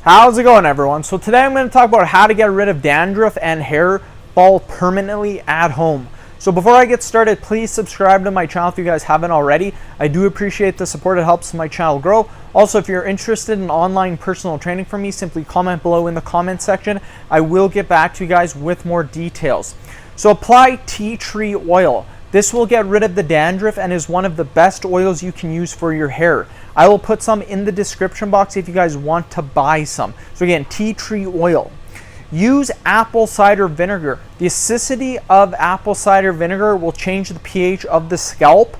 How's it going, everyone? So today I'm going to talk about how to get rid of dandruff and hair fall permanently at home. So before I get started, please subscribe to my channel if you guys haven't already. I do appreciate the support. It helps my channel grow. Also, if you're interested in online personal training from me, simply comment below in the comment section. I will get back to you guys with more details. So apply tea tree oil. This will get rid of the dandruff and is one of the best oils you can use for your hair. I will put some in the description box if you guys want to buy some. So again, tea tree oil. Use apple cider vinegar. The acidity of apple cider vinegar will change the pH of the scalp.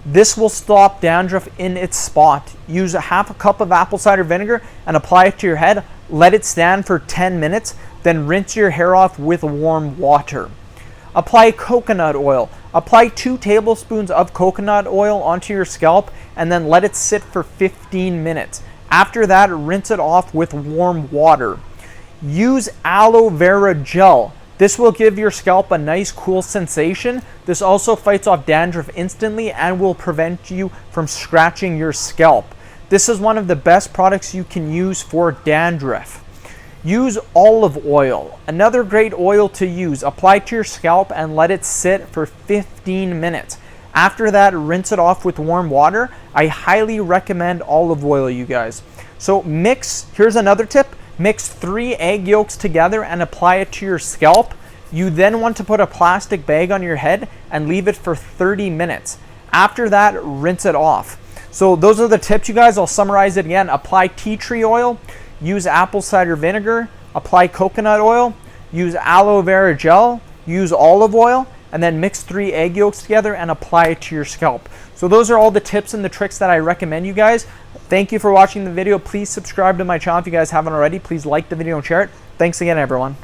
This will stop dandruff in its spot. Use a half a cup of apple cider vinegar and apply it to your head. Let it stand for 10 minutes, then rinse your hair off with warm water. Apply coconut oil. Apply 2 tablespoons of coconut oil onto your scalp and then let it sit for 15 minutes. After that, rinse it off with warm water. Use aloe vera gel. This will give your scalp a nice cool sensation. This also fights off dandruff instantly and will prevent you from scratching your scalp. This is one of the best products you can use for dandruff. Use olive oil, another great oil to use. Apply to your scalp and let it sit for 15 minutes. After that, rinse it off with warm water. I highly recommend olive oil, you guys. So here's another tip, mix 3 egg yolks together and apply it to your scalp. You then want to put a plastic bag on your head and leave it for 30 minutes. After that, rinse it off. So those are the tips, you guys. I'll summarize it again. Apply tea tree oil. Use apple cider vinegar, apply coconut oil, use aloe vera gel, use olive oil, and then mix 3 egg yolks together and apply it to your scalp. So those are all the tips and the tricks that I recommend, you guys. Thank you for watching the video. Please subscribe to my channel if you guys haven't already. Please like the video and share it. Thanks again, everyone.